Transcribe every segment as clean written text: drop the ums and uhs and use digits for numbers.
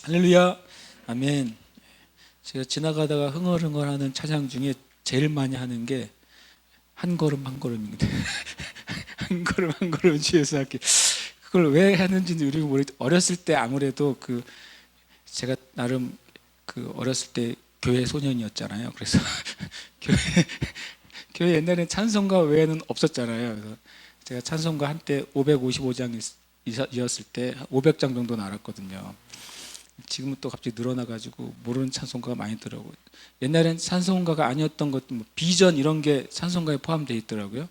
할렐루야, 아멘. 제가 지나가다가 흥얼흥얼하는 찬양 중에 제일 많이 하는 게 한 걸음 한 걸음입니다. 한 걸음 한 걸음 주에서 할게. 그걸 왜 하는지는 우리 어렸을 때 아무래도 제가 나름 어렸을 때 교회 소년이었잖아요. 그래서 교회 교회 옛날엔 찬송가 외에는 없었잖아요. 그래서 제가 찬송가 한때 555장이었을 때 500장 정도는 알았거든요. 지금은 또 갑자기 늘어나가지고 모르는 찬송가가 많이 있더라고요. 옛날엔 찬송가가 아니었던 것도 뭐 비전 이런 게 찬송가에 포함되어 있더라고요.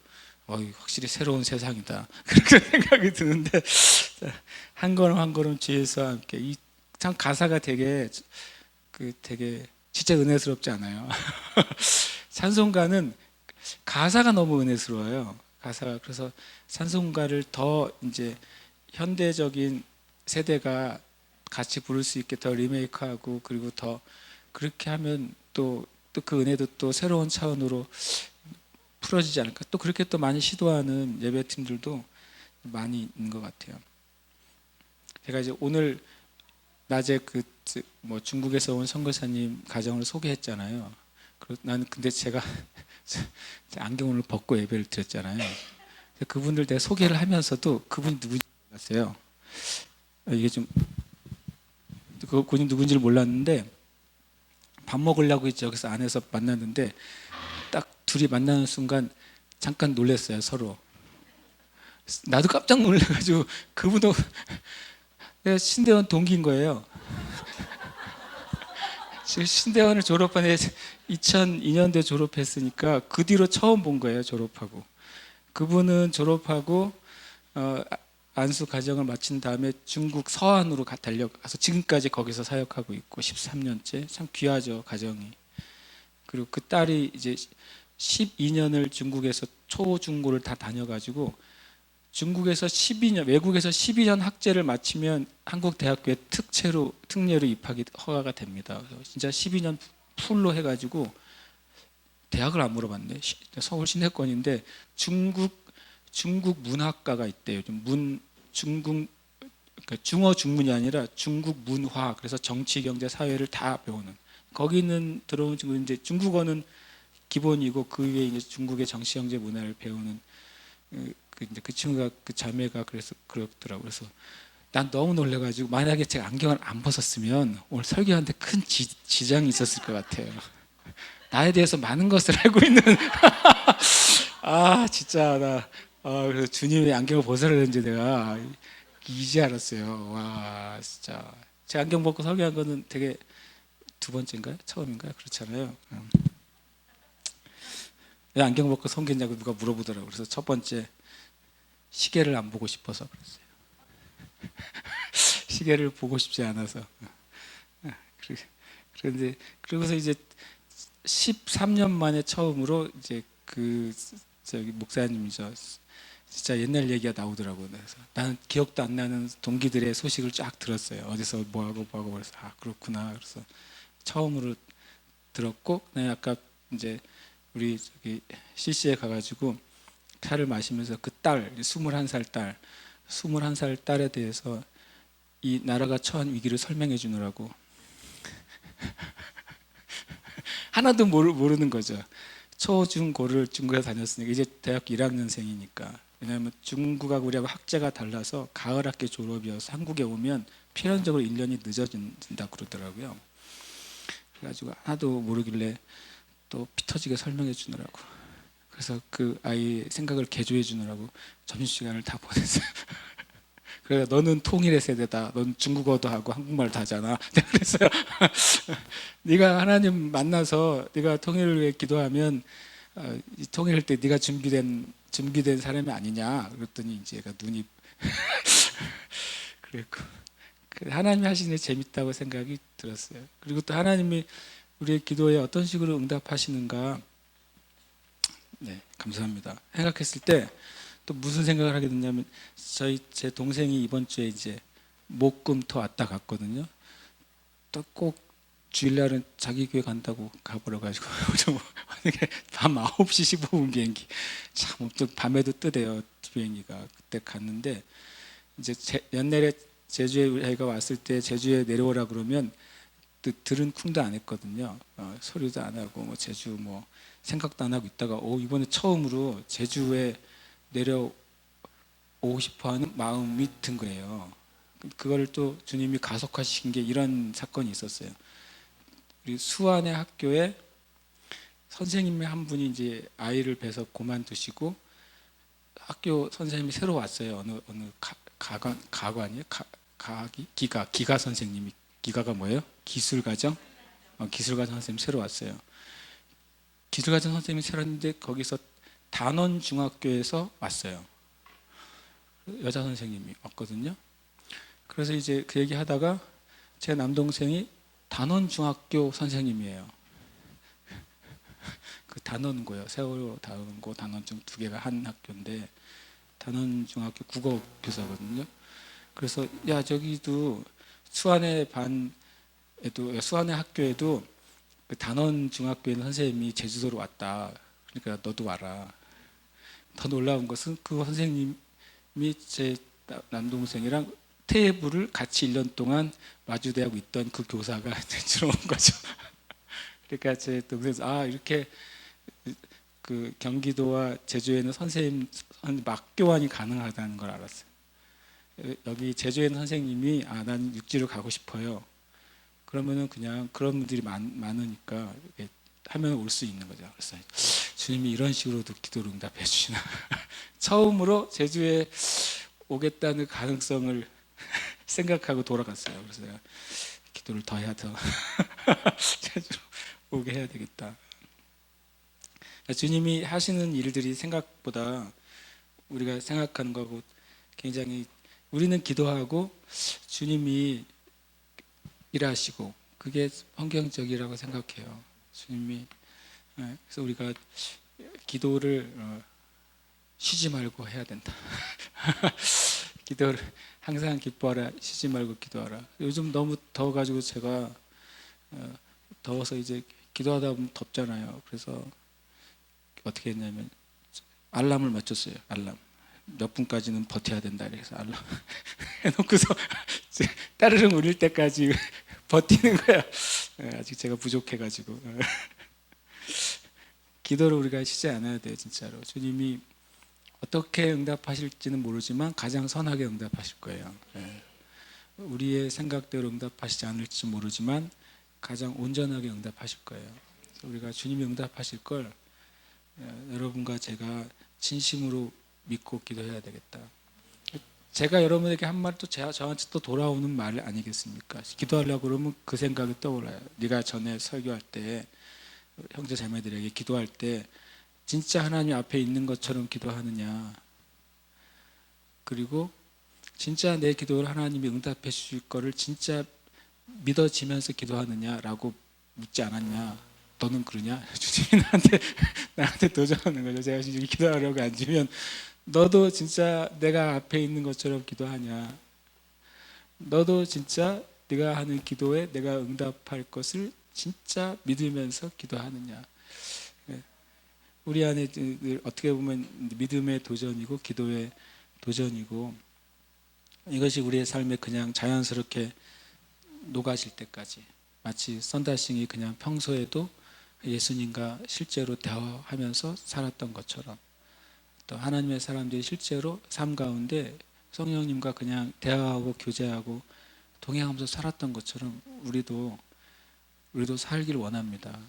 확실히 새로운 세상이다. 그렇게 생각이 드는데 한 걸음 한 걸음 주에서 함께 이 참 가사가 되게 진짜 은혜스럽지 않아요? 찬송가는 가사가 너무 은혜스러워요. 가사가 그래서 찬송가를 더 이제 현대적인 세대가 같이 부를 수 있게 더 리메이크하고 그리고 더 그렇게 하면 또 그 은혜도 또 새로운 차원으로 풀어지지 않을까. 또 그렇게 또 많이 시도하는 예배팀들도 많이 있는 것 같아요. 제가 이제 오늘 낮에 뭐 중국에서 온 선교사님 가정을 소개했잖아요. 나는 근데 제가 안경을 벗고 예배를 드렸잖아요. 그분들 내가 소개를 하면서도 그분이 누군지 몰랐어요. 이게 좀 그분이 누군지를 몰랐는데 밥 먹으려고 이제 여기서 안에서 만났는데 딱 둘이 만나는 순간 잠깐 놀랐어요, 서로. 나도 깜짝 놀라가지고 그분도 내가 신대원 동기인 거예요. 신대원을 졸업한 애 2002년도에 졸업했으니까 그 뒤로 처음 본 거예요, 졸업하고. 그분은 졸업하고 안수 과정을 마친 다음에 중국 서안으로 달려가서 지금까지 거기서 사역하고 있고 13년째. 참 귀하죠, 가정이. 그리고 그 딸이 이제 12년을 중국에서 초중고를 다 다녀가지고 중국에서 12년, 외국에서 12년 학제를 마치면 한국 대학교에 특례로 입학이 허가가 됩니다. 그래서 진짜 12년 풀로 해가지고 대학을 안 물어봤네. 서울 시내권인데 중국 문학과가 있대요. 중국 그러니까 중어 중문이 아니라 중국 문화. 그래서 정치, 경제, 사회를 다 배우는. 거기는 들어온 친구는 이제 중국어는 기본이고 그 위에 이제 중국의 정치, 경제, 문화를 배우는 그 친구가 그 자매가 그래서 그렇더라고. 그래서 난 너무 놀래가지고 만약에 제가 안경을 안 벗었으면 오늘 설교하는데 큰 지장이 있었을 것 같아요. 나에 대해서 많은 것을 알고 있는 진짜 그래서 주님의 안경을 벗으라 했는지 내가 이제 알았어요. 와, 진짜 제 안경 벗고 설교한 거는 되게 두 번째인가요? 처음인가요? 그렇잖아요. 왜 안경 벗고 섬겼냐고 누가 물어보더라고요. 그래서 첫 번째 시계를 안 보고 싶어서 그랬어요. 시계를 보고 싶지 않아서. 그런데 그러고서 이제 13년 만에 처음으로 이제 저기 목사님이죠. 진짜 옛날 얘기가 나오더라고요. 그래서 나는 기억도 안 나는 동기들의 소식을 쫙 들었어요. 어디서 뭐하고 그래서 그렇구나. 그래서 처음으로 들었고, 그다음에 아까 이제 우리 저기 CC에 가가지고 차를 마시면서 그 딸, 21살 딸, 21살 딸에 대해서 이 나라가 처한 위기를 설명해 주느라고 하나도 모르는 거죠. 초, 중, 고를 중국에 다녔으니까 이제 대학교 1학년생이니까. 왜냐하면 중국하고 우리하고 학제가 달라서 가을 학기 졸업이어서 한국에 오면 필연적으로 1년이 늦어진다 그러더라고요. 그래가지고 하나도 모르길래 또 피 터지게 설명해 주느라고. 그래서 그 아이의 생각을 개조해 주느라고 점심시간을 다 보냈어요. 그래서 너는 통일의 세대다. 넌 중국어도 하고 한국말도 하잖아. 그랬어요. 네가 하나님 만나서 네가 통일을 위해 기도하면 통일할 때 네가 준비된 사람이 아니냐. 그랬더니 이제 얘가 눈이 그랬고 하나님이 하시는 게 재밌다고 생각이 들었어요. 그리고 또 하나님이 우리의 기도에 어떤 식으로 응답하시는가. 네, 감사합니다. 생각했을 때 또 무슨 생각을 하게 됐냐면 제 동생이 이번 주에 이제 목금토 왔다 갔거든요. 또 꼭 주일날은 자기 교회 간다고 가버려 가지고 밤 9시 15분 비행기 참 엄청 밤에도 뜨대요 비행기가. 그때 갔는데 이제 옛날에 제주에 우리 애가 왔을 때 제주에 내려오라 그러면 들은 쿵도 안 했거든요. 소리도 안 하고 뭐 제주 뭐 생각도 안 하고 있다가 이번에 처음으로 제주에 내려오고 싶어하는 마음이 든 거예요. 그걸 또 주님이 가속화시킨 게 이런 사건이 있었어요. 우리 수안의 학교에 선생님이 한 분이 이제 아이를 뵈서 그만두시고 학교 선생님이 새로 왔어요. 어느 가관이에요? 기가 선생님이. 기가가 뭐예요? 기술과정? 기술과정 선생님 새로 왔어요. 기술과정 선생님이 새로 왔는데 거기서 단원중학교에서 왔어요. 여자 선생님이 왔거든요. 그래서 이제 그 얘기 하다가 제 남동생이 단원중학교 선생님이에요. 그 단원고요. 세월호 단원고, 단원중 두 개가 한 학교인데 단원중학교 국어 교사거든요. 그래서 야 저기도 수안의 수안의 학교에도 그 단원중학교에 있는 선생님이 제주도로 왔다. 그러니까 너도 와라. 더 놀라운 것은 그 선생님이 제 남동생이랑 테이블을 같이 1년 동안 마주대하고 있던 그 교사가 제주로 온 거죠. 그러니까 제 동생이 이렇게 그 경기도와 제주에는 선생님 막교환이 가능하다는 걸 알았어요. 여기 제주에 있는 선생님이 난 육지로 가고 싶어요. 그러면은 그냥 그런 분들이 많으니까 하면 올 수 있는 거죠. 그래서 주님이 이런 식으로도 기도를 응답해 주시나. 처음으로 제주에 오겠다는 가능성을 생각하고 돌아갔어요. 그래서 내가 기도를 더 해야 더 제주로 오게 해야 되겠다. 주님이 하시는 일들이 생각보다 우리가 생각하는 거하고 굉장히 우리는 기도하고 주님이 일하시고 그게 성경적이라고 생각해요. 주님이 그래서 우리가 기도를 쉬지 말고 해야 된다. 기도를 항상 기뻐하라, 쉬지 말고 기도하라. 요즘 너무 더워가지고 제가 더워서 이제 기도하다 보면 덥잖아요. 그래서 어떻게 했냐면 알람을 맞췄어요. 알람 몇 분까지는 버텨야 된다. 그래서 알람 해놓고서 따르릉 울릴 때까지 버티는 거야. 아직 제가 부족해가지고 기도를 우리가 쉬지 않아야 돼요. 진짜로 주님이 어떻게 응답하실지는 모르지만 가장 선하게 응답하실 거예요. 우리의 생각대로 응답하시지 않을지 모르지만 가장 온전하게 응답하실 거예요. 그래서 우리가 주님이 응답하실 걸 여러분과 제가 진심으로 믿고 기도해야 되겠다. 제가 여러분에게 한 말도 저한테 또 돌아오는 말 아니겠습니까? 기도하려고 그러면 그 생각이 떠올라요. 네가 전에 설교할 때 형제 자매들에게 기도할 때 진짜 하나님 앞에 있는 것처럼 기도하느냐, 그리고 진짜 내 기도를 하나님이 응답해 주실 거를 진짜 믿어지면서 기도하느냐라고 묻지 않았냐. 너는 그러냐? 주님이 나한테 도전하는 거죠. 제가 지금 기도하려고 앉으면 너도 진짜 내가 앞에 있는 것처럼 기도하냐? 너도 진짜 네가 하는 기도에 내가 응답할 것을 진짜 믿으면서 기도하느냐? 우리 안에 어떻게 보면 믿음의 도전이고 기도의 도전이고 이것이 우리의 삶에 그냥 자연스럽게 녹아질 때까지 마치 썬다싱이 그냥 평소에도 예수님과 실제로 대화하면서 살았던 것처럼 또 하나님의 사람들이 실제로 삶 가운데 성령님과 그냥 대화하고 교제하고 동행하면서 살았던 것처럼 우리도 살길 원합니다.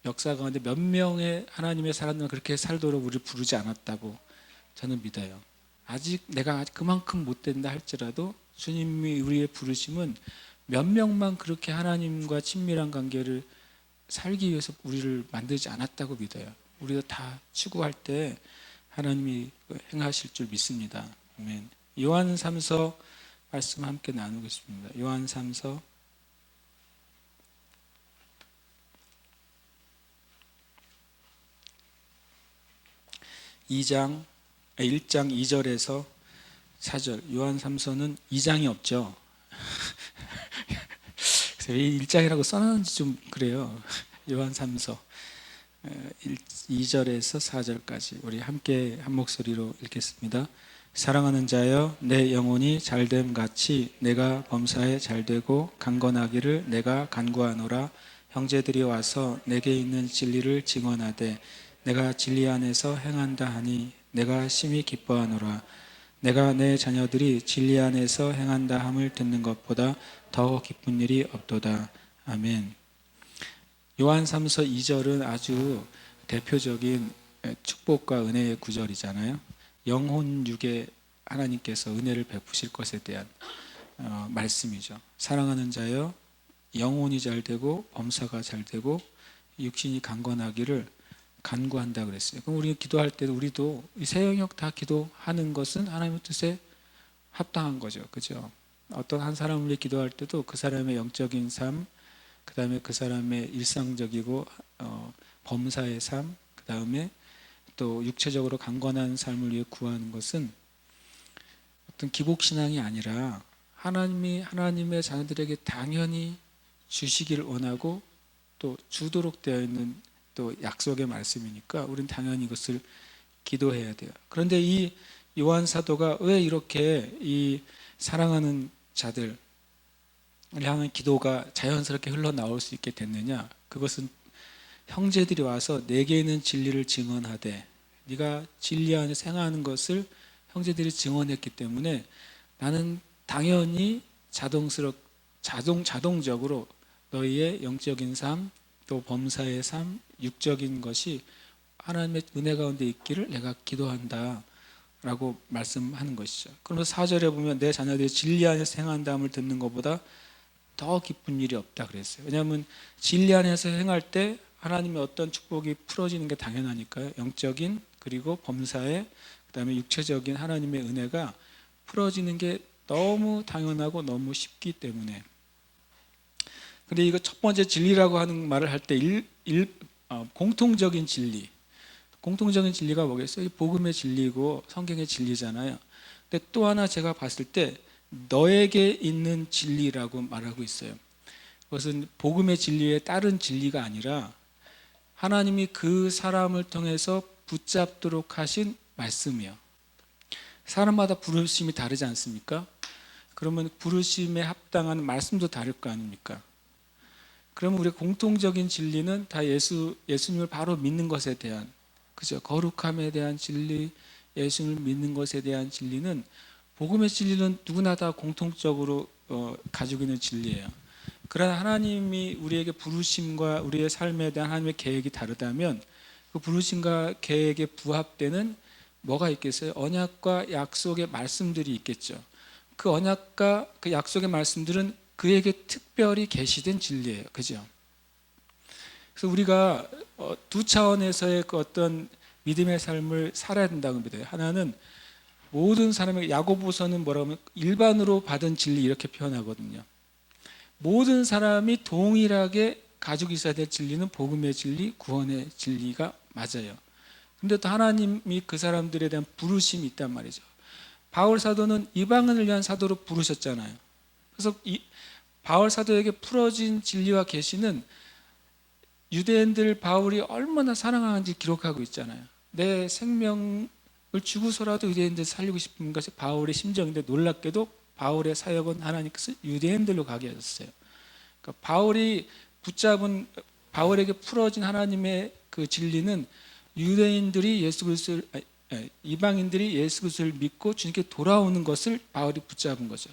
역사 가운데 몇 명의 하나님의 사람들은 그렇게 살도록 우리를 부르지 않았다고 저는 믿어요. 아직 내가 그만큼 못 된다 할지라도 주님이 우리의 부르심은 몇 명만 그렇게 하나님과 친밀한 관계를 살기 위해서 우리를 만들지 않았다고 믿어요. 우리가 다 추구할 때 하나님이 행하실 줄 믿습니다. 아멘. 요한 3서 말씀 함께 나누겠습니다. 요한 3서 1장 2절에서 4절. 요한 3서는 2장이 없죠. 그래서 왜 1장이라고 써놨는지 좀 그래요. 요한 3서 2절에서 4절까지 우리 함께 한 목소리로 읽겠습니다. 사랑하는 자여, 내 영혼이 잘됨 같이 내가 범사에 잘되고 강건하기를 내가 간구하노라. 형제들이 와서 내게 있는 진리를 증언하되 내가 진리 안에서 행한다 하니 내가 심히 기뻐하노라. 내가 내 자녀들이 진리 안에서 행한다 함을 듣는 것보다 더 기쁜 일이 없도다. 아멘. 요한 3서 2절은 아주 대표적인 축복과 은혜의 구절이잖아요. 영혼 육에 하나님께서 은혜를 베푸실 것에 대한 말씀이죠. 사랑하는 자여, 영혼이 잘되고 범사가 잘되고 육신이 강건하기를 간구한다 그랬어요. 그럼 우리 기도할 때도 우리도 이 세 영역 다 기도하는 것은 하나님의 뜻에 합당한 거죠. 그죠? 어떤 한 사람을 위해 기도할 때도 그 사람의 영적인 삶, 그 다음에 그 사람의 일상적이고 범사의 삶, 그 다음에 또 육체적으로 강건한 삶을 위해 구하는 것은 어떤 기복신앙이 아니라 하나님이 하나님의 자녀들에게 당연히 주시기를 원하고 또 주도록 되어 있는 또 약속의 말씀이니까 우리는 당연히 이것을 기도해야 돼요. 그런데 이 요한 사도가 왜 이렇게 이 사랑하는 자들을 향한 기도가 자연스럽게 흘러나올 수 있게 됐느냐? 그것은 형제들이 와서 내게 있는 진리를 증언하되 네가 진리 안에서 행하는 것을 형제들이 증언했기 때문에 나는 당연히 자동적으로 너희의 영적인 삶, 또 범사의 삶, 육적인 것이 하나님의 은혜 가운데 있기를 내가 기도한다 라고 말씀하는 것이죠. 그러면서 4절에 보면 내 자녀들이 진리 안에서 행한다함을 듣는 것보다 더 기쁜 일이 없다 그랬어요. 왜냐하면 진리 안에서 행할 때 하나님의 어떤 축복이 풀어지는 게 당연하니까요. 영적인 그리고 범사의 그다음에 육체적인 하나님의 은혜가 풀어지는 게 너무 당연하고 너무 쉽기 때문에. 근데 이거 첫 번째 진리라고 하는 말을 할 때 공통적인 진리가 뭐겠어요? 복음의 진리고 성경의 진리잖아요. 근데 또 하나 제가 봤을 때 너에게 있는 진리라고 말하고 있어요. 그것은 복음의 진리에 따른 진리가 아니라 하나님이 그 사람을 통해서 붙잡도록 하신 말씀이요. 사람마다 부르심이 다르지 않습니까? 그러면 부르심에 합당한 말씀도 다를 거 아닙니까? 그러면 우리의 공통적인 진리는 다 예수님을 바로 믿는 것에 대한, 그죠? 거룩함에 대한 진리, 예수님을 믿는 것에 대한 진리는, 복음의 진리는 누구나 다 공통적으로 가지고 있는 진리예요. 그러나 하나님이 우리에게 부르심과 우리의 삶에 대한 하나님의 계획이 다르다면 그 부르심과 계획에 부합되는 뭐가 있겠어요? 언약과 약속의 말씀들이 있겠죠. 그 언약과 그 약속의 말씀들은 그에게 특별히 계시된 진리예요. 그죠? 그래서 우리가 두 차원에서의 그 어떤 믿음의 삶을 살아야 된다고 믿어요. 하나는 모든 사람에게, 야고보서는 뭐라고 하면 일반으로 받은 진리 이렇게 표현하거든요. 모든 사람이 동일하게 가지고 있어야 될 진리는 복음의 진리, 구원의 진리가 맞아요. 근데 또 하나님이 그 사람들에 대한 부르심이 있단 말이죠. 바울 사도는 이방인을 위한 사도로 부르셨잖아요. 그래서 바울 사도에게 풀어진 진리와 계시는 유대인들 바울이 얼마나 사랑하는지 기록하고 있잖아요. 내 생명을 주고서라도 유대인들 살리고 싶은 것이 바울의 심정인데 놀랍게도 바울의 사역은 하나님께서 유대인들로 가게 하셨어요. 그러니까 바울이 붙잡은, 바울에게 풀어진 하나님의 그 진리는 유대인들이 이방인들이 예수 그리스도를 믿고 주님께 돌아오는 것을 바울이 붙잡은 거죠.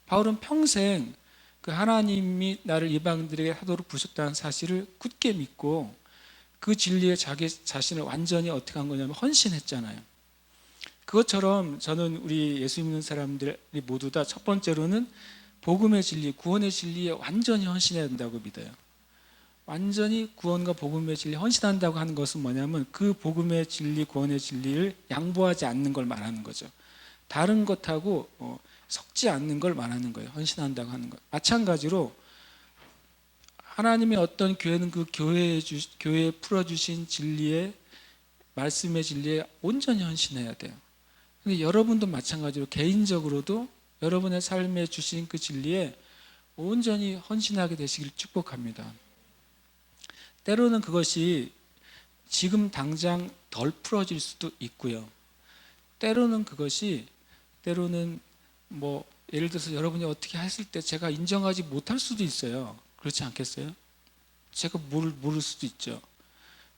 바울은 평생 그 하나님이 나를 이방인들에게 하도록 부르셨다는 사실을 굳게 믿고 그 진리에 자기 자신을 완전히 어떻게 한 거냐면 헌신했잖아요. 그것처럼 저는 우리 예수 믿는 사람들이 모두 다 첫 번째로는 복음의 진리, 구원의 진리에 완전히 헌신해야 된다고 믿어요. 완전히 구원과 복음의 진리에 헌신한다고 하는 것은 뭐냐면 그 복음의 진리, 구원의 진리를 양보하지 않는 걸 말하는 거죠. 다른 것하고 섞지 않는 걸 말하는 거예요. 헌신한다고 하는 것. 마찬가지로 하나님의 어떤 교회는 그 교회에 풀어주신 진리에, 말씀의 진리에 온전히 헌신해야 돼요. 근데 여러분도 마찬가지로 개인적으로도 여러분의 삶에 주신 그 진리에 온전히 헌신하게 되시길 축복합니다. 때로는 그것이 지금 당장 덜 풀어질 수도 있고요. 때로는 그것이 때로는 뭐 예를 들어서 여러분이 어떻게 했을 때 제가 인정하지 못할 수도 있어요. 그렇지 않겠어요? 제가 모를 수도 있죠.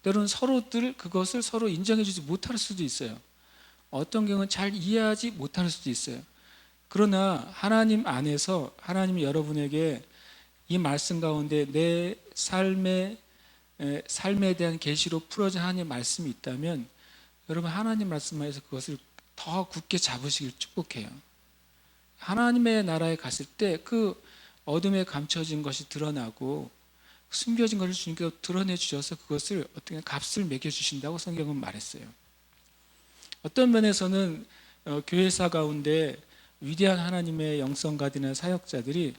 때로는 서로들 그것을 서로 인정해주지 못할 수도 있어요. 어떤 경우는 잘 이해하지 못할 수도 있어요. 그러나 하나님 안에서 하나님이 여러분에게 이 말씀 가운데 내 삶에 대한 계시로 풀어진 하나님의 말씀이 있다면 여러분 하나님 말씀 안에서 그것을 더 굳게 잡으시길 축복해요. 하나님의 나라에 갔을 때 그 어둠에 감춰진 것이 드러나고 숨겨진 것을 주님께서 드러내 주셔서 그것을 어떻게 값을 매겨 주신다고 성경은 말했어요. 어떤 면에서는 교회사 가운데 위대한 하나님의 영성가들이나 사역자들이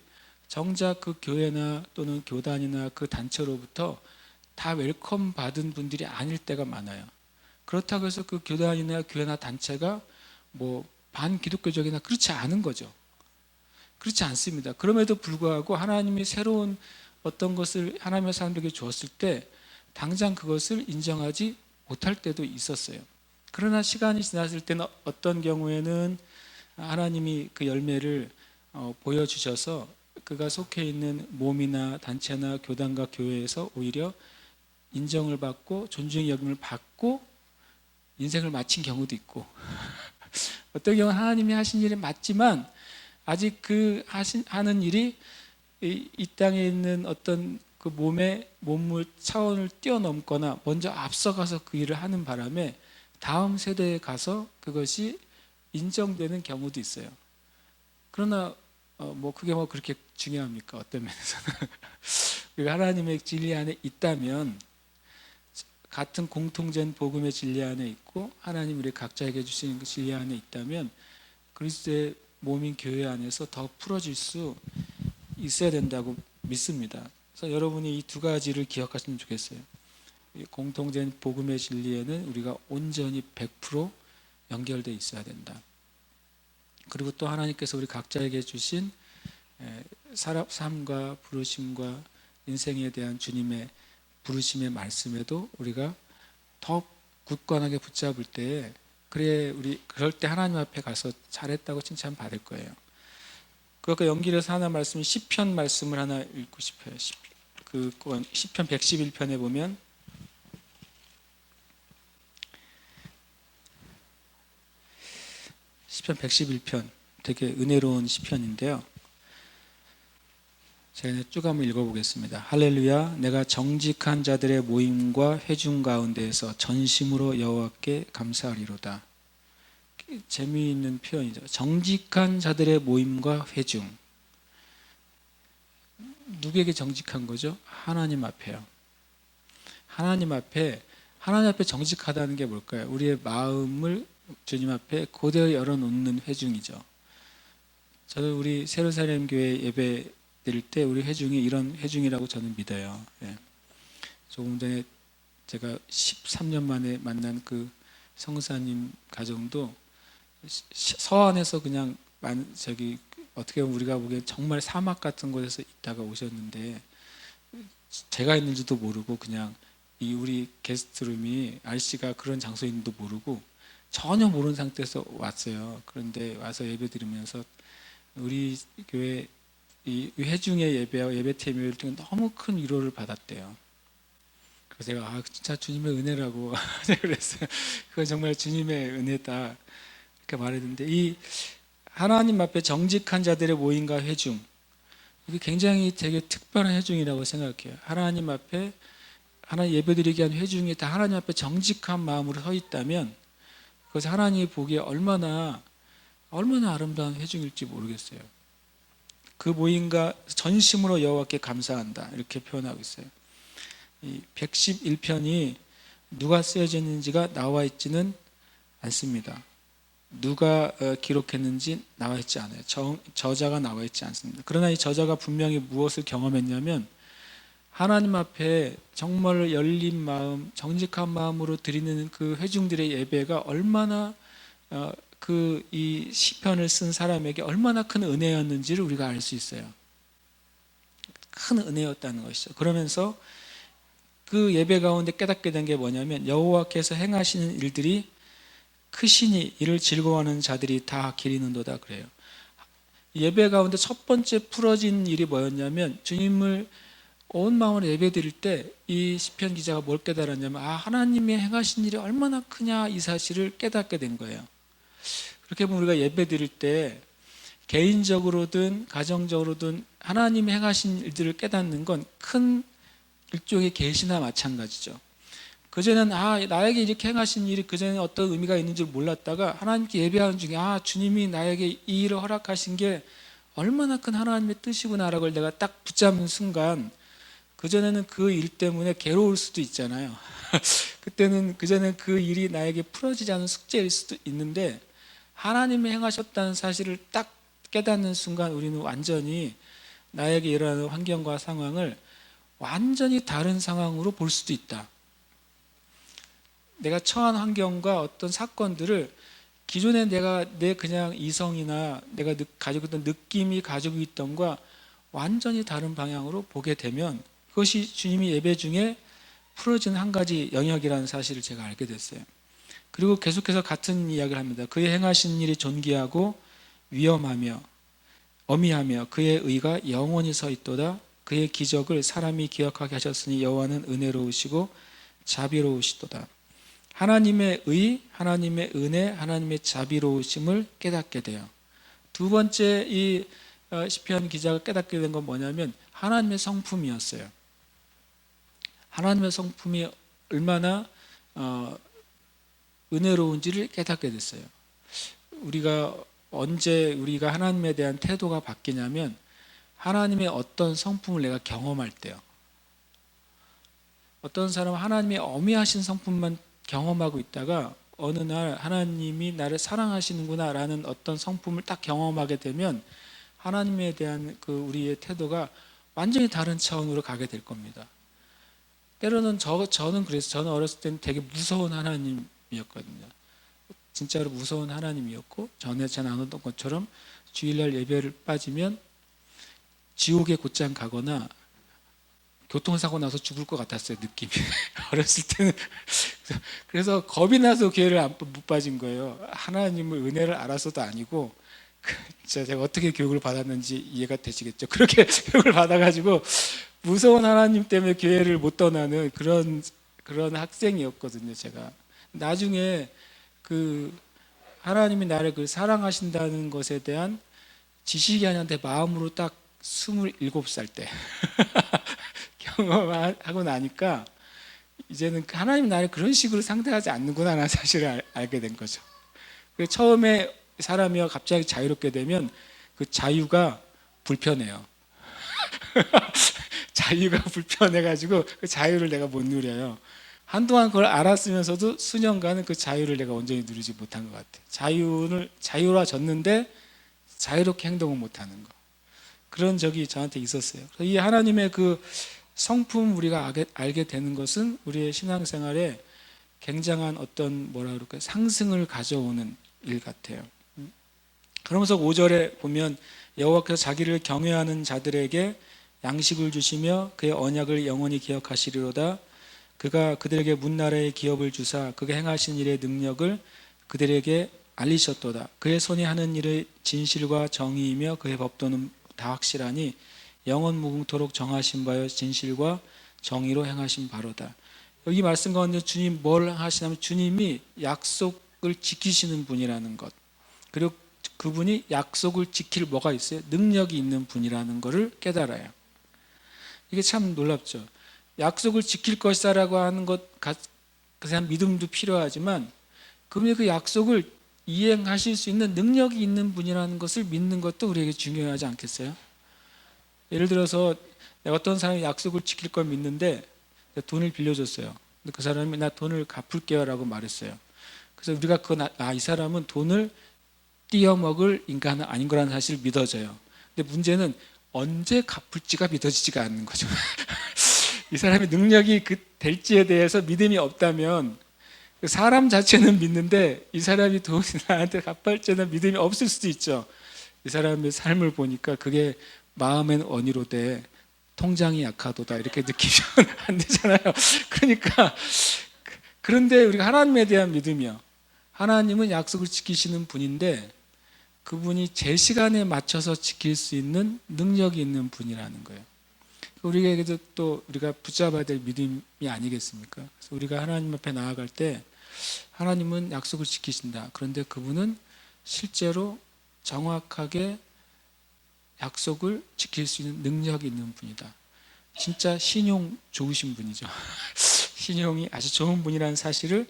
정작 그 교회나 또는 교단이나 그 단체로부터 다 웰컴 받은 분들이 아닐 때가 많아요. 그렇다고 해서 그 교단이나 교회나 단체가 뭐 반기독교적이나 그렇지 않은 거죠. 그렇지 않습니다. 그럼에도 불구하고 하나님이 새로운 어떤 것을 하나님의 사람들에게 주었을 때 당장 그것을 인정하지 못할 때도 있었어요. 그러나 시간이 지났을 때는 어떤 경우에는 하나님이 그 열매를 보여주셔서 그가 속해 있는 몸이나 단체나 교단과 교회에서 오히려 인정을 받고 존중의 여김을 받고 인생을 마친 경우도 있고 어떤 경우는 하나님이 하신 일이 맞지만 아직 그 하는 일이 이 땅에 있는 어떤 그 몸물 차원을 뛰어넘거나 먼저 앞서가서 그 일을 하는 바람에 다음 세대에 가서 그것이 인정되는 경우도 있어요. 그러나 뭐 그게 뭐 그렇게 중요합니까? 어떤 면에서는 우리가 하나님의 진리 안에 있다면 같은 공통된 복음의 진리 안에 있고 하나님 우리 각자에게 주시는 그 진리 안에 있다면 그리스도의 몸인 교회 안에서 더 풀어질 수 있어야 된다고 믿습니다. 그래서 여러분이 이 두 가지를 기억하시면 좋겠어요. 공통된 복음의 진리에는 우리가 온전히 100% 연결되어 있어야 된다. 그리고 또 하나님께서 우리 각자에게 주신 삶과 부르심과 인생에 대한 주님의 부르심의 말씀에도 우리가 더 굳건하게 붙잡을 때에 그럴 때 하나님 앞에 가서 잘했다고 칭찬 받을 거예요. 그러니까 연결해서 하나 말씀 시편 말씀을 하나 읽고 싶어요. 그건 시편 111편에 보면 시편 111편 되게 은혜로운 시편인데요. 제가 쭉 한번 읽어보겠습니다. 할렐루야. 내가 정직한 자들의 모임과 회중 가운데에서 전심으로 여호와께 감사하리로다. 재미있는 표현이죠. 정직한 자들의 모임과 회중. 누구에게 정직한 거죠? 하나님 앞에요. 하나님 앞에 정직하다는 게 뭘까요? 우리의 마음을 주님 앞에 고대로 열어놓는 회중이죠. 저는 우리 세루살렘 교회 예배 드릴 때 우리 회중이 이런 회중이라고 저는 믿어요. 예. 조금 전에 제가 13년 만에 만난 그 성사님 가정도 서안에서 그냥 어떻게 보면 우리가 보기엔 정말 사막 같은 곳에서 있다가 오셨는데 제가 있는지도 모르고 그냥 이 우리 게스트룸이 RC가 그런 장소인지도 모르고 전혀 모르는 상태에서 왔어요. 그런데 와서 예배 드리면서 우리 교회 이 회중의 예배와 예배팀을 통해 너무 큰 위로를 받았대요. 그래서 제가 진짜 주님의 은혜라고 그랬어요. 그건 정말 주님의 은혜다 이렇게 말했는데 이 하나님 앞에 정직한 자들의 모임과 회중 이게 굉장히 되게 특별한 회중이라고 생각해요. 하나님 앞에 하나님 예배드리기 위한 회중이 다 하나님 앞에 정직한 마음으로 서 있다면 그것이 하나님이 보기에 얼마나 아름다운 회중일지 모르겠어요. 그 모임과 전심으로 여호와께 감사한다 이렇게 표현하고 있어요. 이 111편이 누가 쓰여졌는지가 나와 있지는 않습니다. 누가 기록했는지 나와 있지 않아요. 저자가 나와 있지 않습니다. 그러나 이 저자가 분명히 무엇을 경험했냐면 하나님 앞에 정말 열린 마음, 정직한 마음으로 드리는 그 회중들의 예배가 얼마나 이 시편을 쓴 사람에게 얼마나 큰 은혜였는지를 우리가 알 수 있어요. 큰 은혜였다는 것이죠. 그러면서 그 예배 가운데 깨닫게 된 게 뭐냐면 여호와께서 행하시는 일들이 크시니 이를 즐거워하는 자들이 다 기리는도다 그래요. 예배 가운데 첫 번째 풀어진 일이 뭐였냐면, 주님을 온 마음으로 예배드릴 때 이 시편 기자가 뭘 깨달았냐면, 하나님의 행하신 일이 얼마나 크냐, 이 사실을 깨닫게 된 거예요. 그렇게 보면 우리가 예배드릴 때 개인적으로든 가정적으로든 하나님의 행하신 일들을 깨닫는 건 큰 일종의 계시나 마찬가지죠. 그전에는 나에게 이렇게 행하신 일이 그전에 어떤 의미가 있는 줄 몰랐다가 하나님께 예배하는 중에 주님이 나에게 이 일을 허락하신 게 얼마나 큰 하나님의 뜻이구나라고 내가 딱 붙잡는 순간, 그전에는 그 일 때문에 괴로울 수도 있잖아요. 그때는 그전에 그 일이 나에게 풀어지지 않은 숙제일 수도 있는데, 하나님이 행하셨다는 사실을 딱 깨닫는 순간 우리는 완전히 나에게 일어나는 환경과 상황을 완전히 다른 상황으로 볼 수도 있다. 내가 처한 환경과 어떤 사건들을 기존에 내 그냥 이성이나 내가 가지고 있던 느낌이 가지고 있던 것과 완전히 다른 방향으로 보게 되면, 그것이 주님이 예배 중에 풀어진 한 가지 영역이라는 사실을 제가 알게 됐어요. 그리고 계속해서 같은 이야기를 합니다. 그의 행하신 일이 존귀하고 위엄하며 어미하며 그의 의가 영원히 서 있도다. 그의 기적을 사람이 기억하게 하셨으니 여호와는 은혜로우시고 자비로우시도다. 하나님의 의, 하나님의 은혜, 하나님의 자비로우심을 깨닫게 돼요. 두 번째 이 시편 기자가 깨닫게 된 건 뭐냐면, 하나님의 성품이었어요. 하나님의 성품이 얼마나 은혜로운지를 깨닫게 됐어요. 언제 우리가 하나님에 대한 태도가 바뀌냐면, 하나님의 어떤 성품을 내가 경험할 때요. 어떤 사람은 하나님의 어미하신 성품만 경험하고 있다가 어느 날 하나님이 나를 사랑하시는구나 라는 어떤 성품을 딱 경험하게 되면, 하나님에 대한 우리의 태도가 완전히 다른 차원으로 가게 될 겁니다. 때로는 저는 그래서, 저는 어렸을 때는 되게 무서운 하나님이었거든요. 진짜로 무서운 하나님이었고, 전에 제가 나눴던 것처럼 주일날 예배를 빠지면 지옥에 곧장 가거나 교통사고 나서 죽을 것 같았어요, 느낌이. 어렸을 때는. 그래서 겁이 나서 교회를 못 빠진 거예요. 하나님의 은혜를 알아서도 아니고, 제가 어떻게 교육을 받았는지 이해가 되시겠죠. 그렇게 교육을 받아가지고 무서운 하나님 때문에 교회를 못 떠나는 그런 학생이었거든요, 제가. 나중에 하나님이 나를 사랑하신다는 것에 대한 지식이 아니라 내 마음으로 딱 27살 때 경험하고 나니까, 이제는 하나님이 나를 그런 식으로 상대하지 않는구나 라는 사실을 알게 된 거죠. 처음에 사람이 갑자기 자유롭게 되면 그 자유가 불편해요. 자유가 불편해가지고 그 자유를 내가 못 누려요. 한동안 그걸 알았으면서도 수년간은 그 자유를 내가 온전히 누리지 못한 것 같아요. 자유로워졌는데 자유롭게 행동을 못하는 거. 그런 적이 저한테 있었어요. 이 하나님의 그 성품 우리가 알게 되는 것은 우리의 신앙생활에 굉장한 어떤 상승을 가져오는 일 같아요. 그러면서 5절에 보면, 여호와께서 자기를 경외하는 자들에게 양식을 주시며 그의 언약을 영원히 기억하시리로다. 그가 그들에게 문나라의 기업을 주사 그가 행하신 일의 능력을 그들에게 알리셨도다. 그의 손이 하는 일의 진실과 정의이며 그의 법도는 다 확실하니 영원 무궁토록 정하신 바여 진실과 정의로 행하신 바로다. 여기 말씀 가운데 주님 뭘 하시냐면, 주님이 약속을 지키시는 분이라는 것, 그리고 그분이 약속을 지킬 뭐가 있어요? 능력이 있는 분이라는 것을 깨달아요. 이게 참 놀랍죠. 약속을 지킬 것이다라고 하는 것, 그냥 믿음도 필요하지만 그분이 그 약속을 이행하실 수 있는 능력이 있는 분이라는 것을 믿는 것도 우리에게 중요하지 않겠어요? 예를 들어서 내가 어떤 사람이 약속을 지킬 걸 믿는데 돈을 빌려줬어요. 근데 그 사람이 나 돈을 갚을게요 라고 말했어요. 그래서 우리가 이 사람은 돈을 띄어먹을 인간은 아닌 거라는 사실을 믿어져요. 근데 문제는 언제 갚을지가 믿어지지가 않는 거죠. 이 사람의 능력이 될지에 대해서 믿음이 없다면, 사람 자체는 믿는데 이 사람이 돈을 나한테 갚을 때는 믿음이 없을 수도 있죠. 이 사람의 삶을 보니까 그게 마음엔 언의로되 통장이 약하도다 이렇게 느끼면 안 되잖아요. 그러니까, 그런데 우리가 하나님에 대한 믿음이요, 하나님은 약속을 지키시는 분인데 그분이 제 시간에 맞춰서 지킬 수 있는 능력이 있는 분이라는 거예요. 우리에게도 또 우리가 붙잡아야 될 믿음이 아니겠습니까? 그래서 우리가 하나님 앞에 나아갈 때 하나님은 약속을 지키신다. 그런데 그분은 실제로 정확하게 약속을 지킬 수 있는 능력이 있는 분이다. 진짜 신용 좋으신 분이죠. 신용이 아주 좋은 분이라는 사실을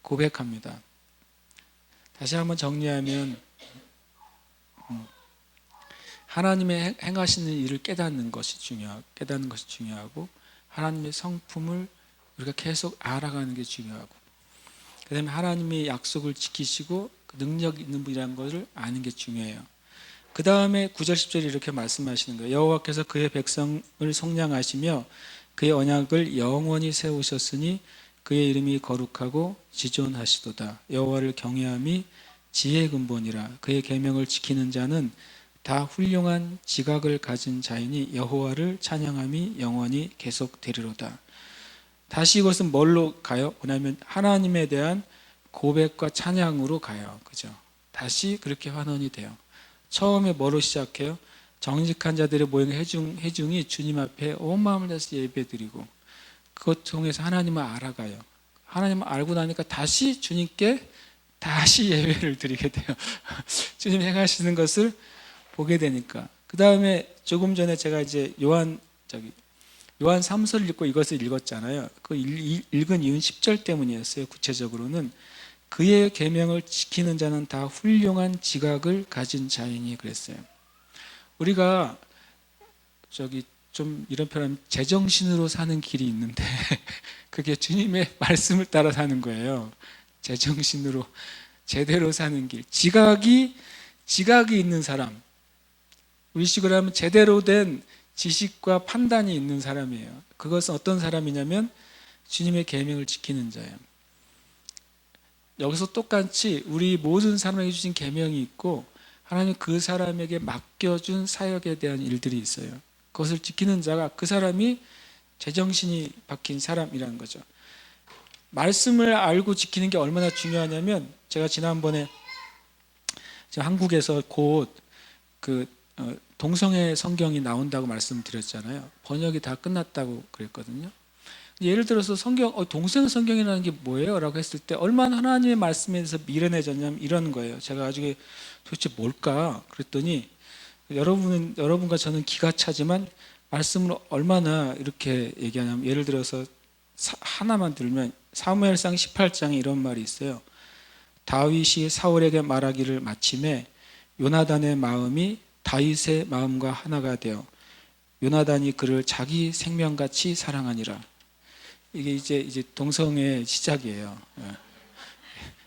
고백합니다. 다시 한번 정리하면 하나님의 행하시는 일을 깨닫는 것이 중요하고 하나님의 성품을 우리가 계속 알아가는 게 중요하고 그다음에 하나님의 약속을 지키시고 능력 있는 분이라는 것을 아는 게 중요해요. 그 다음에 9절 10절에 이렇게 말씀하시는 거예요. 여호와께서 그의 백성을 속량하시며 그의 언약을 영원히 세우셨으니 그의 이름이 거룩하고 지존하시도다. 여호와를 경외함이 지혜의 근본이라. 그의 계명을 지키는 자는 다 훌륭한 지각을 가진 자이니 여호와를 찬양함이 영원히 계속되리로다. 다시 이것은 뭘로 가요? 뭐냐면 하나님에 대한 고백과 찬양으로 가요. 그죠? 다시 그렇게 환원이 돼요. 처음에 뭐로 시작해요? 정직한 자들의 모형 회중이 주님 앞에 온 마음을 다해서 예배드리고 그것 통해서 하나님을 알아가요. 하나님을 알고 나니까 다시 주님께 다시 예배를 드리게 돼요. 주님 행하시는 것을 보게 되니까. 그 다음에 조금 전에 제가 이제 요한 3서를 읽고 이것을 읽었잖아요. 그 읽은 이유는 10절 때문이었어요. 구체적으로는 그의 계명을 지키는 자는 다 훌륭한 지각을 가진 자이니 그랬어요. 우리가 좀 이런 표현하면 제정신으로 사는 길이 있는데 그게 주님의 말씀을 따라 사는 거예요. 제정신으로 제대로 사는 길. 지각이 있는 사람. 우리 식으로 하면 제대로 된 지식과 판단이 있는 사람이에요. 그것은 어떤 사람이냐면 주님의 계명을 지키는 자예요. 여기서 똑같이 우리 모든 사람에게 주신 계명이 있고 하나님 그 사람에게 맡겨준 사역에 대한 일들이 있어요. 그것을 지키는 자가 그 사람이 제정신이 박힌 사람이라는 거죠. 말씀을 알고 지키는 게 얼마나 중요하냐면 제가 지난번에 한국에서 곧 동성애 성경이 나온다고 말씀드렸잖아요. 번역이 다 끝났다고 그랬거든요. 예를 들어서 동성 성경이라는 게 뭐예요? 라고 했을 때 얼마나 하나님의 말씀에 대해서 미련해졌냐면 이런 거예요. 제가 나중에 도대체 뭘까? 그랬더니 여러분과 저는 기가 차지만 말씀을 얼마나 이렇게 얘기하냐면 예를 들어서 하나만 들면 사무엘상 18장에 이런 말이 있어요. 다윗이 사울에게 말하기를 마침에 요나단의 마음이 다윗의 마음과 하나가 되어 요나단이 그를 자기 생명같이 사랑하니라. 이게 이제 동성의 시작이에요.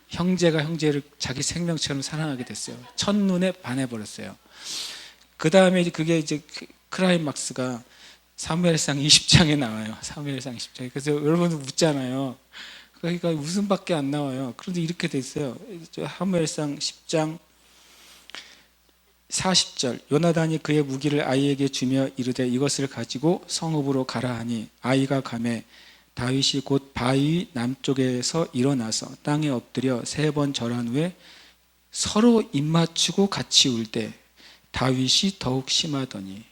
형제가 형제를 자기 생명처럼 사랑하게 됐어요. 첫눈에 반해버렸어요. 그 다음에 그게 이제 크라이막스가 사무엘상 20장에 나와요. 사무엘상 20장에. 그래서 여러분도 묻잖아요. 그러니까 웃음밖에 안 나와요. 그런데 이렇게 돼 있어요. 사무엘상 10장 40절 요나단이 그의 무기를 아이에게 주며 이르되 이것을 가지고 성읍으로 가라 하니 아이가 가매 다윗이 곧 바위 남쪽에서 일어나서 땅에 엎드려 3번 절한 후에 서로 입맞추고 같이 울 때 다윗이 더욱 심하더니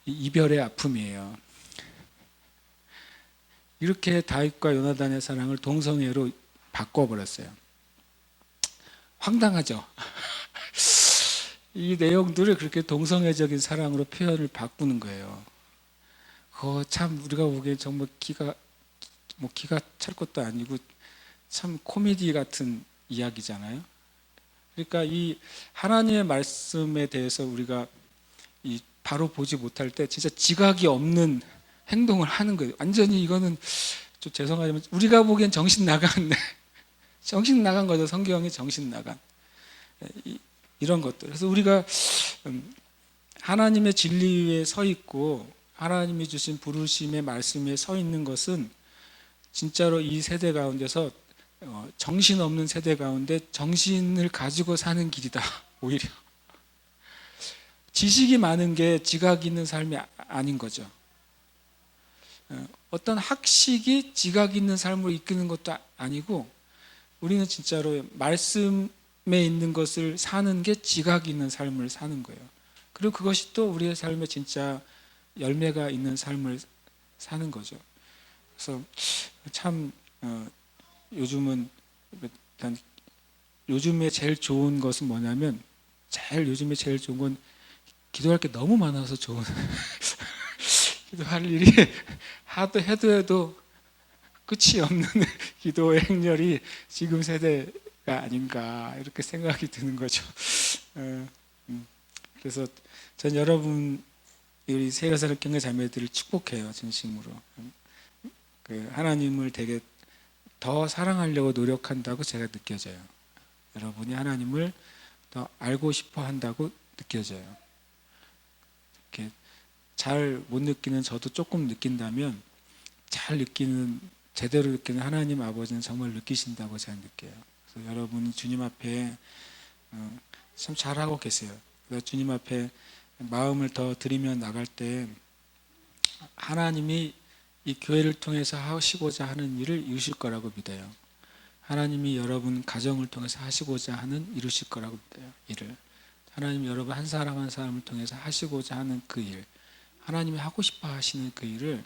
이별의 아픔이에요. 이렇게 다윗과 요나단의 사랑을 동성애로 바꿔버렸어요. 황당하죠? 이 내용들을 그렇게 동성애적인 사랑으로 표현을 바꾸는 거예요. 참 우리가 보기엔 정말 기가 찰 것도 아니고 참 코미디 같은 이야기잖아요. 그러니까 이 하나님의 말씀에 대해서 우리가 바로 보지 못할 때 진짜 지각이 없는 행동을 하는 거예요. 완전히 이거는 좀 죄송하지만 우리가 보기엔 정신 나간 거죠. 성경이 정신 나간 이런 것들. 그래서 우리가 하나님의 진리 위에 서 있고 하나님이 주신 부르심의 말씀 위에 서 있는 것은 진짜로 이 세대 가운데서 정신없는 세대 가운데 정신을 가지고 사는 길이다. 오히려 지식이 많은 게 지각이 있는 삶이 아닌 거죠. 어떤 학식이 지각이 있는 삶으로 이끄는 것도 아니고 우리는 진짜로 말씀에 있는 것을 사는 게 지각 있는 삶을 사는 거예요. 그리고 그것이 또 우리의 삶에 진짜 열매가 있는 삶을 사는 거죠. 그래서 참 요즘은 일단 요즘에 제일 좋은 것은 뭐냐면 요즘에 제일 좋은 건 기도할 게 너무 많아서 좋은 기도할 일이 하도 해도 끝이 없는 기도의 행렬이 지금 세대가 아닌가 이렇게 생각이 드는 거죠. 그래서 전 여러분 우리 세계사를 경계 자매들을 축복해요. 진심으로. 하나님을 되게 더 사랑하려고 노력한다고 제가 느껴져요. 여러분이 하나님을 더 알고 싶어 한다고 느껴져요. 이렇게 잘 못 느끼는 저도 조금 느낀다면 잘 느끼는 제대로 느끼는 하나님 아버지는 정말 느끼신다고 제가 느껴요. 그래서 여러분이 주님 앞에 참 잘하고 계세요. 그래서 주님 앞에 마음을 더 들이며 나갈 때 하나님이 이 교회를 통해서 하시고자 하는 일을 이루실 거라고 믿어요. 하나님이 여러분 가정을 통해서 하시고자 하는 이루실 거라고 믿어요. 일을 하나님이 여러분 한 사람 한 사람을 통해서 하시고자 하는 그 일, 하나님이 하고 싶어 하시는 그 일을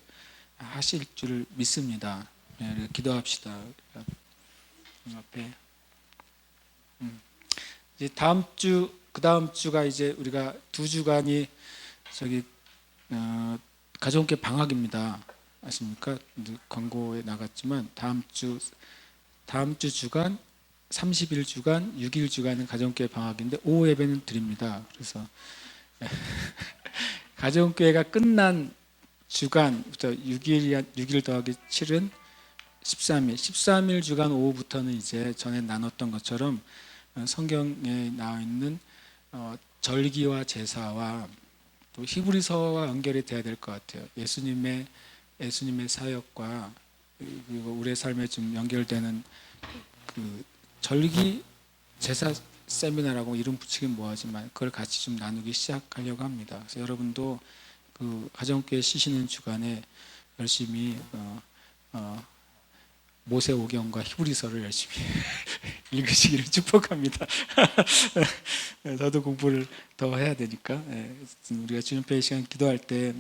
하실 줄을 믿습니다. 네, 기도합시다. 앞에 이제 다음 주 그 다음 주가 이제 우리가 2주간이 가정교회 방학입니다. 아십니까? 광고에 나갔지만 다음 주 주간 30일 주간 6일 주간은 가정교회 방학인데 오후 예배는 드립니다. 그래서 가정교회가 끝난 주간부터 6일 더하기 7은 13일 주간 오후부터는 이제 전에 나눴던 것처럼 성경에 나와 있는 절기와 제사와 또 히브리서와 연결이 돼야 될 것 같아요. 예수님의 사역과 그리고 우리의 삶에 좀 연결되는 그 절기 제사 세미나라고 이름 붙이긴 뭐하지만 그걸 같이 좀 나누기 시작하려고 합니다. 그래서 여러분도 그 가정교회 쉬시는 주간에 열심히 모세오경과 히브리서를 열심히 읽으시기를 축복합니다. 저도 공부를 더 해야 되니까 우리가 주님께 시간 기도할 때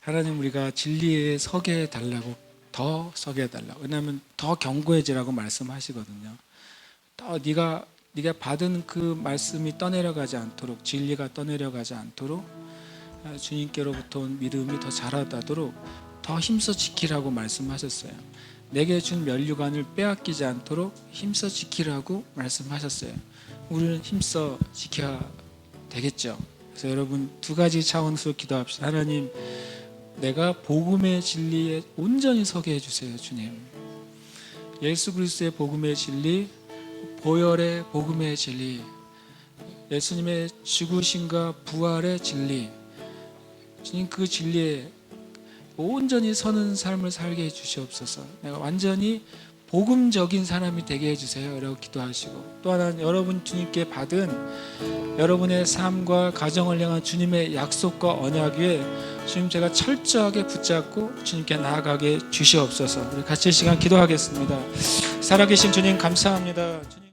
하나님 우리가 진리에 서게 해달라고 더 서게 해달라고. 왜냐하면 더 견고해지라고 말씀하시거든요. 더 네가 받은 그 말씀이 떠내려가지 않도록, 진리가 떠내려가지 않도록 주님께로부터 온 믿음이 더 자라다도록 더 힘써 지키라고 말씀하셨어요. 내게 준 면류관을 빼앗기지 않도록 힘써 지키라고 말씀하셨어요. 우리는 힘써 지켜야 되겠죠. 그래서 여러분 2가지 차원에서 기도합시다. 하나님, 내가 복음의 진리에 온전히 서게 해주세요. 주님, 예수 그리스도의 복음의 진리, 보혈의 복음의 진리, 예수님의 죽으심과 부활의 진리, 주님 그 진리에 온전히 서는 삶을 살게 해주시옵소서. 내가 완전히 복음적인 사람이 되게 해주세요 라고 기도하시고, 또 하나는 여러분 주님께 받은 여러분의 삶과 가정을 향한 주님의 약속과 언약 위에 주님 제가 철저하게 붙잡고 주님께 나아가게 주시옵소서. 우리 같이 시간 기도하겠습니다. 살아계신 주님 감사합니다. 주님.